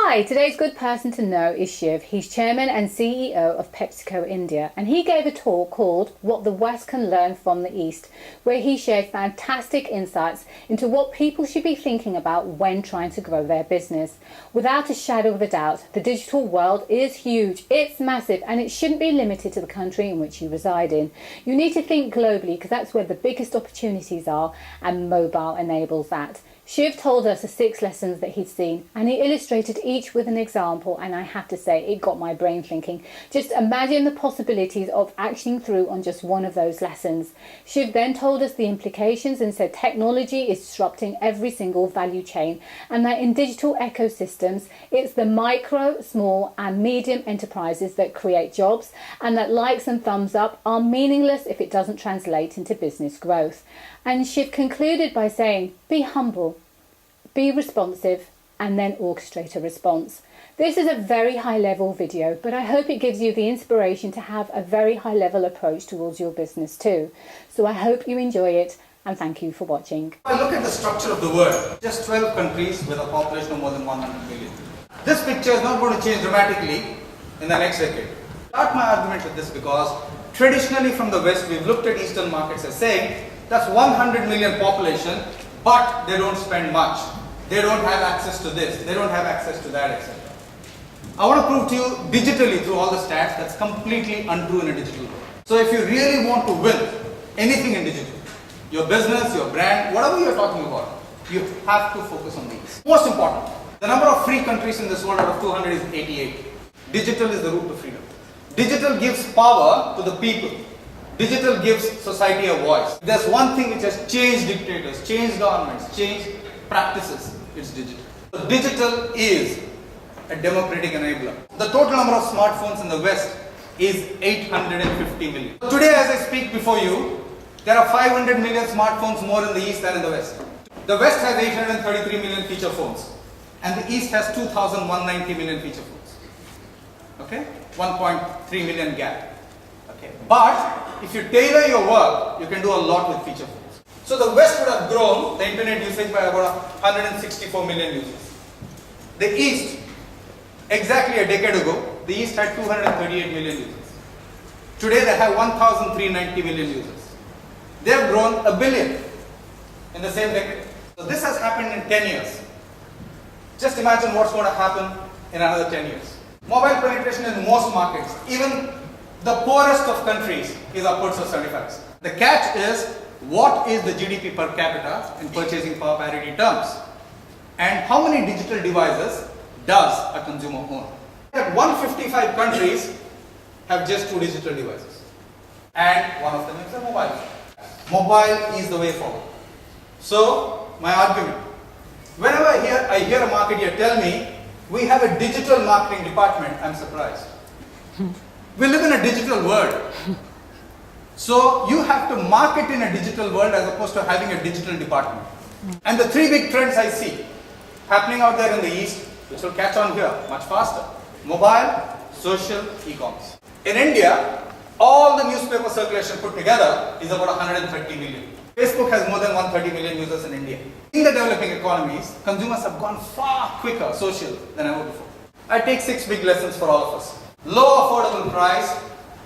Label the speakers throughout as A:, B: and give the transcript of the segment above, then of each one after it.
A: Hi, today's good person to know is Shiv. He's chairman and CEO of PepsiCo India, and he gave a talk called What the West Can Learn from the East, where he shared fantastic insights into what people should be thinking about when trying to grow their business. Without a shadow of a doubt, the digital world is huge, it's massive, and it shouldn't be limited to the country in which you reside in. You need to think globally because that's where the biggest opportunities are, and mobile enables that. Shiv told us the 6 lessons that he'd seen, and he illustrated each with an example, and I have to say it got my brain thinking. Just imagine the possibilities of actioning through on just one of those lessons. Shiv then told us the implications and said technology is disrupting every single value chain, and that in digital ecosystems it's the micro, small and medium enterprises that create jobs, and that likes and thumbs up are meaningless if it doesn't translate into business growth. And Shiv concluded by saying, be humble, be responsive, and then orchestrate a response. This is a very high level video, but I hope it gives you the inspiration to have a very high level approach towards your business too. So I hope you enjoy it, and thank you for watching.
B: If I look at the structure of the world, just 12 countries with a population of more than 100 million. This picture is not going to change dramatically in the next decade. I start my argument with this because traditionally from the West, we've looked at Eastern markets as saying, that's 100 million population, but they don't spend much. They don't have access to this, they don't have access to that, etc. I want to prove to you digitally through all the stats that's completely untrue in a digital world. So if you really want to win anything in digital, your business, your brand, whatever you're talking about, you have to focus on these. Most important, the number of free countries in this world out of 200 is 88. Digital is the route to freedom. Digital gives power to the people. Digital gives society a voice. There's one thing which has changed dictators, changed governments, changed practices. It's digital. So digital is a democratic enabler. The total number of smartphones in the West is 850 million. Today as I speak before you, there are 500 million smartphones more in the East than in the West. The West has 833 million feature phones and the East has 2,190 million feature phones. Okay? 1.3 million gap. Okay. But if you tailor your work, you can do a lot with feature phones. So the West would have grown the internet usage by about 164 million users. The East, exactly a decade ago, the East had 238 million users. Today they have 1,390 million users. They have grown a billion in the same decade. So this has happened in 10 years. Just imagine what's going to happen in another 10 years. Mobile penetration in most markets, even the poorest of countries, is upwards of 75%. The catch is, what is the GDP per capita in purchasing power parity terms? And how many digital devices does a consumer own? 155 countries have just 2 digital devices. And one of them is a mobile phone. Mobile is the way forward. So, my argument. Whenever I hear a marketer tell me, we have a digital marketing department, I'm surprised. We live in a digital world. So you have to market in a digital world as opposed to having a digital department. And the 3 big trends I see happening out there in the East, which will catch on here much faster: mobile, social, e-commerce. In India, all the newspaper circulation put together is about 130 million. Facebook has more than 130 million users in India. In the developing economies, consumers have gone far quicker social than ever before. I take 6 big lessons for all of us. Low affordable price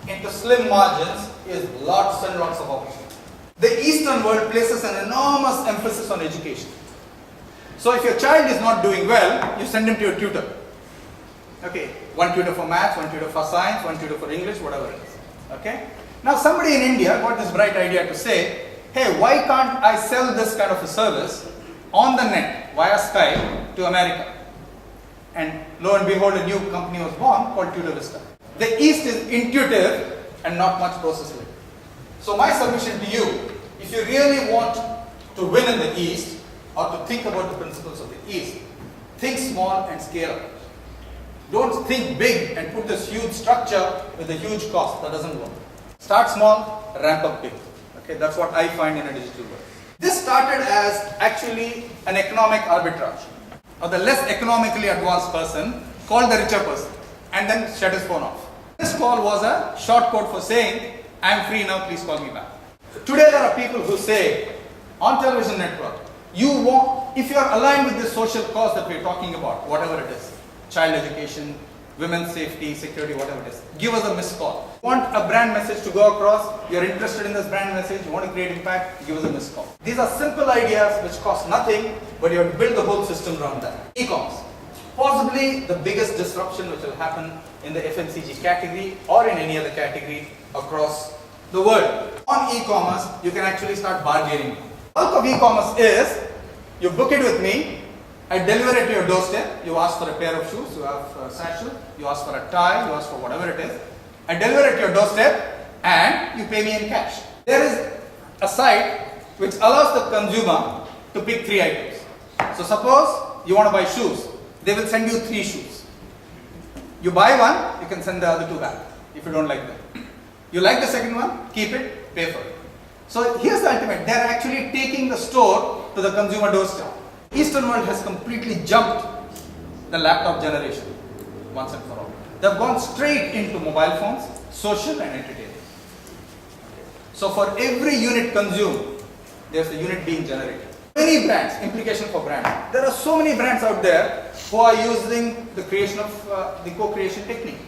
B: into slim margins is lots and lots of opportunity. The Eastern world places an enormous emphasis on education. So if your child is not doing well, you send him to a tutor. Okay, 1 tutor for maths, 1 tutor for science, 1 tutor for English, whatever it is. Okay? Now somebody in India got this bright idea to say, hey, why can't I sell this kind of a service on the net via Skype to America? And lo and behold, a new company was born called Tutor Vista. The East is intuitive and not much process-led. So my submission to you, if you really want to win in the East or to think about the principles of the East, think small and scale up. Don't think big and put this huge structure with a huge cost. That doesn't work. Start small, ramp up big. Okay, that's what I find in a digital world. This started as actually an economic arbitrage. Or the less economically advanced person called the richer person and then shut his phone off. This call was a short code for saying, I'm free now, please call me back. Today there are people who say, on television network, if you are aligned with this social cause that we're talking about, whatever it is, child education, women's safety, security, whatever it is. Give us a missed call. Want a brand message to go across? You're interested in this brand message, you want to create impact? Give us a missed call. These are simple ideas which cost nothing, but you have to build the whole system around that. E-commerce. Possibly the biggest disruption which will happen in the FMCG category or in any other category across the world. On e-commerce, you can actually start bargaining. Bulk of e-commerce is, you book it with me, I deliver it to your doorstep, you ask for a pair of shoes, you have a satchel, you ask for a tie, you ask for whatever it is. I deliver it to your doorstep and you pay me in cash. There is a site which allows the consumer to pick 3 items. So suppose you want to buy shoes, they will send you 3 shoes. You buy one, you can send the other 2 back if you don't like them. You like the second one, keep it, pay for it. So here's the ultimate, they are actually taking the store to the consumer doorstep. Eastern world has completely jumped the laptop generation once and for all. They have gone straight into mobile phones, social and entertainment. So for every unit consumed, there's a unit being generated. Many brands, implication for brands. There are so many brands out there who are using the creation of the co-creation technique.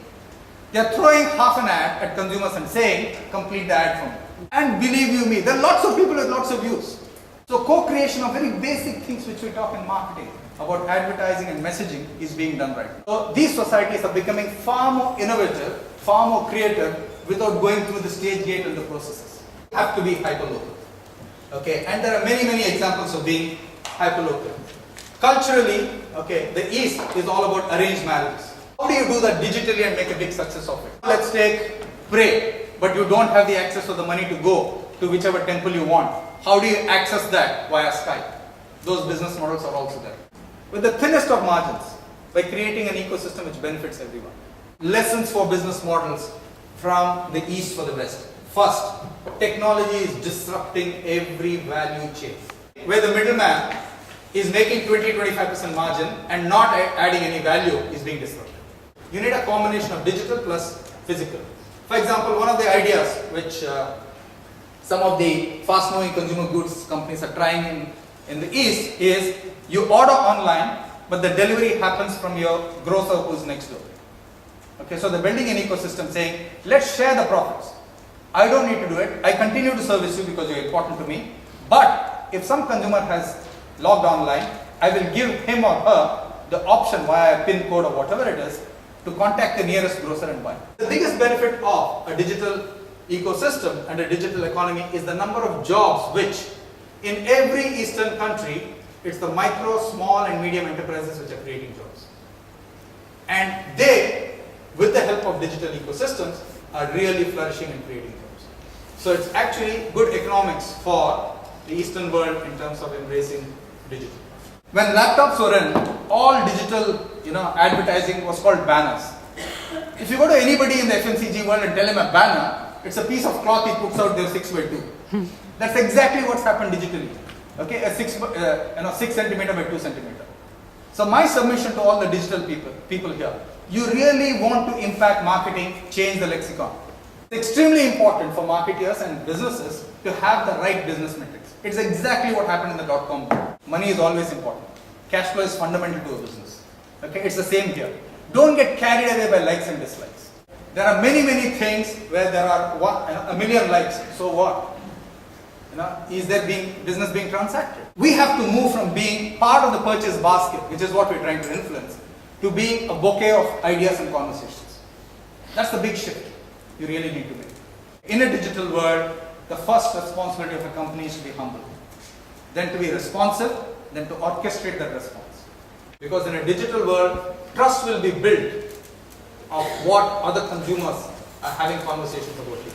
B: They are throwing half an ad at consumers and saying, complete the ad for me. And believe you me, there are lots of people with lots of views. So co-creation of very basic things which we talk in marketing about advertising and messaging is being done right now. So these societies are becoming far more innovative, far more creative without going through the stage gate and the processes. Have to be hyperlocal. Okay, and there are many examples of being hyperlocal. Culturally, okay, the East is all about arranged marriages. How do you do that digitally and make a big success of it? Let's take pray, but you don't have the access or the money to go to whichever temple you want. How do you access that via Skype? Those business models are also there. With the thinnest of margins, by creating an ecosystem which benefits everyone. Lessons for business models from the East for the West. First, technology is disrupting every value chain. Where the middleman is making 20-25% margin and not adding any value is being disrupted. You need a combination of digital plus physical. For example, one of the ideas which some of the fast-moving consumer goods companies are trying in the East is you order online, but the delivery happens from your grocer who's next door. Okay, so they're building an ecosystem saying, let's share the profits. I don't need to do it. I continue to service you because you're important to me. But if some consumer has logged online, I will give him or her the option via a PIN code or whatever it is to contact the nearest grocer and buy. The biggest benefit of a digital ecosystem and a digital economy is the number of jobs which in every Eastern country, it's the micro, small and medium enterprises which are creating jobs. And they, with the help of digital ecosystems, are really flourishing and creating jobs. So it's actually good economics for the Eastern world in terms of embracing digital. When laptops were in, all digital advertising was called banners. If you go to anybody in the FMCG world and tell him a banner, it's a piece of cloth he puts out there 6x2. That's exactly what's happened digitally. Okay, a 6 centimeter by 2 centimeter. So my submission to all the digital people here, you really want to impact marketing, change the lexicon. It's extremely important for marketers and businesses to have the right business metrics. It's exactly what happened in the .com boom. Money is always important. Cash flow is fundamental to a business. Okay, it's the same here. Don't get carried away by likes and dislikes. There are many things where there are a million likes. So what? Is there business being transacted? We have to move from being part of the purchase basket, which is what we're trying to influence, to being a bouquet of ideas and conversations. That's the big shift you really need to make. In a digital world, the first responsibility of a company is to be humble, then to be responsive, then to orchestrate that response. Because in a digital world, trust will be built of what other consumers are having conversations about you.